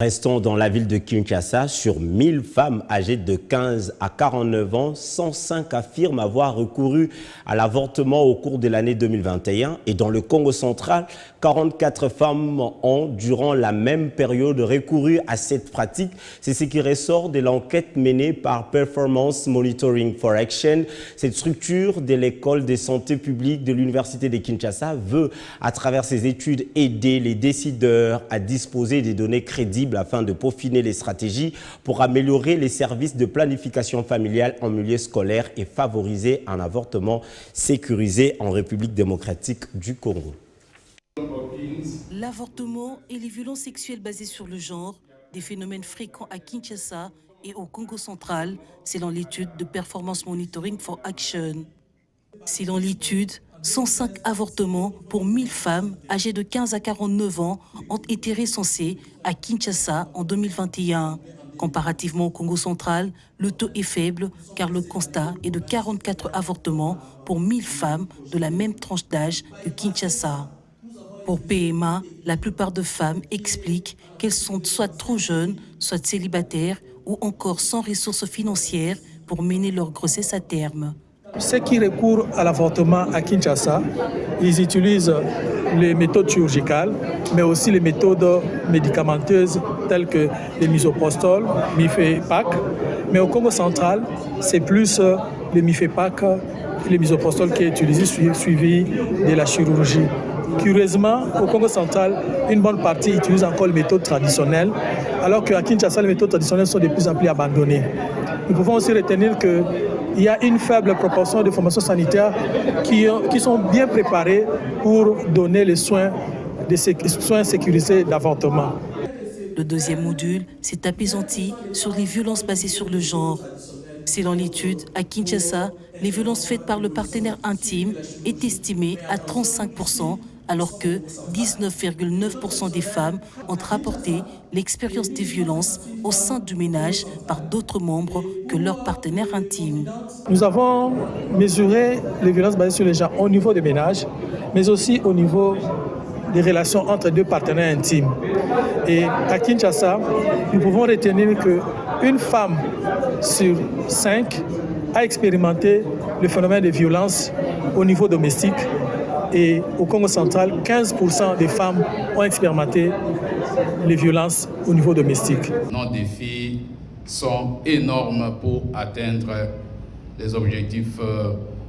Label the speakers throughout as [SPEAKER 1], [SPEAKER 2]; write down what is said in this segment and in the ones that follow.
[SPEAKER 1] Restons dans la ville de Kinshasa. Sur 1000 femmes âgées de 15 à 49 ans, 105 affirment avoir recouru à l'avortement au cours de l'année 2021. Et dans le Congo central, 44 femmes ont, durant la même période, recouru à cette pratique. C'est ce qui ressort de l'enquête menée par Performance Monitoring for Action. Cette structure de l'école de santé publique de l'université de Kinshasa veut, à travers ses études, aider les décideurs à disposer des données crédibles afin de peaufiner les stratégies pour améliorer les services de planification familiale en milieu scolaire et favoriser un avortement sécurisé en République démocratique du Congo.
[SPEAKER 2] L'avortement et les violences sexuelles basées sur le genre, des phénomènes fréquents à Kinshasa et au Congo central, selon l'étude de Performance Monitoring for Action. Selon l'étude, 105 avortements pour 1000 femmes âgées de 15 à 49 ans ont été recensés à Kinshasa en 2021. Comparativement au Congo central, le taux est faible car le constat est de 44 avortements pour 1000 femmes de la même tranche d'âge que Kinshasa. Pour PMA, la plupart des femmes expliquent qu'elles sont soit trop jeunes, soit célibataires ou encore sans ressources financières pour mener leur grossesse à terme.
[SPEAKER 3] Ceux qui recourent à l'avortement à Kinshasa, ils utilisent les méthodes chirurgicales, mais aussi les méthodes médicamenteuses telles que les misoprostol, Mifepac. Mais au Congo central, c'est plus les Mifepac et les misoprostol qui est utilisé, suivi de la chirurgie. Curieusement, au Congo central, une bonne partie utilise encore les méthodes traditionnelles, alors qu'à Kinshasa, les méthodes traditionnelles sont de plus en plus abandonnées. Nous pouvons aussi retenir qu'il y a une faible proportion de formations sanitaires qui sont bien préparées pour donner les soins sécurisés d'avortement.
[SPEAKER 2] Le deuxième module s'est appesanti sur les violences basées sur le genre. Selon l'étude, à Kinshasa, les violences faites par le partenaire intime est estimée à 35%, alors que 19,9% des femmes ont rapporté l'expérience des violences au sein du ménage par d'autres membres que leur partenaire intime.
[SPEAKER 3] Nous avons mesuré les violences basées sur le genre au niveau des ménages, mais aussi au niveau des relations entre deux partenaires intimes. Et à Kinshasa, nous pouvons retenir qu'une femme sur 5 a expérimenté le phénomène de violence au niveau domestique. Et au Congo central, 15% des femmes ont expérimenté les violences au niveau domestique.
[SPEAKER 4] Nos défis sont énormes pour atteindre les objectifs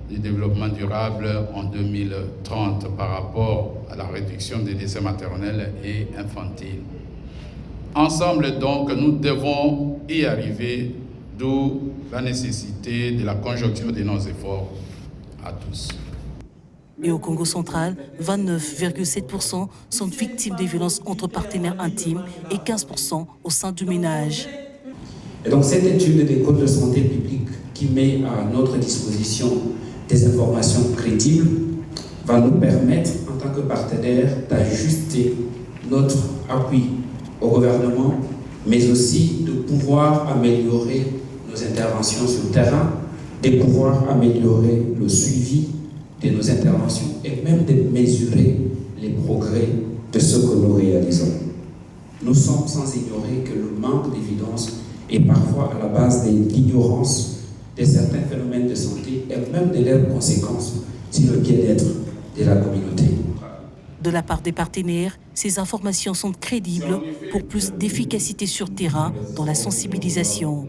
[SPEAKER 4] de développement durable en 2030 par rapport à la réduction des décès maternels et infantiles. Ensemble, donc, nous devons y arriver, d'où la nécessité de la conjonction de nos efforts à tous.
[SPEAKER 2] Et au Congo central, 29,7% sont victimes des violences entre partenaires intimes et 15% au sein du ménage.
[SPEAKER 5] Et donc cette étude des codes de santé publique qui met à notre disposition des informations crédibles va nous permettre, en tant que partenaires, d'ajuster notre appui au gouvernement, mais aussi de pouvoir améliorer nos interventions sur le terrain, de pouvoir améliorer le suivi de nos interventions et même de mesurer les progrès de ce que nous réalisons. Nous sommes sans ignorer que le manque d'évidence est parfois à la base de l'ignorance de certains phénomènes de santé et même de leurs conséquences sur le bien-être de la communauté.
[SPEAKER 2] De la part des partenaires, ces informations sont crédibles pour plus d'efficacité sur terrain dans la sensibilisation.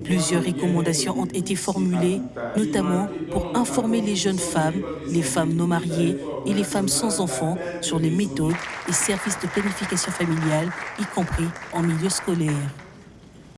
[SPEAKER 2] Plusieurs recommandations ont été formulées, notamment pour informer les jeunes femmes, les femmes non mariées et les femmes sans enfants sur les méthodes et services de planification familiale, y compris en milieu scolaire.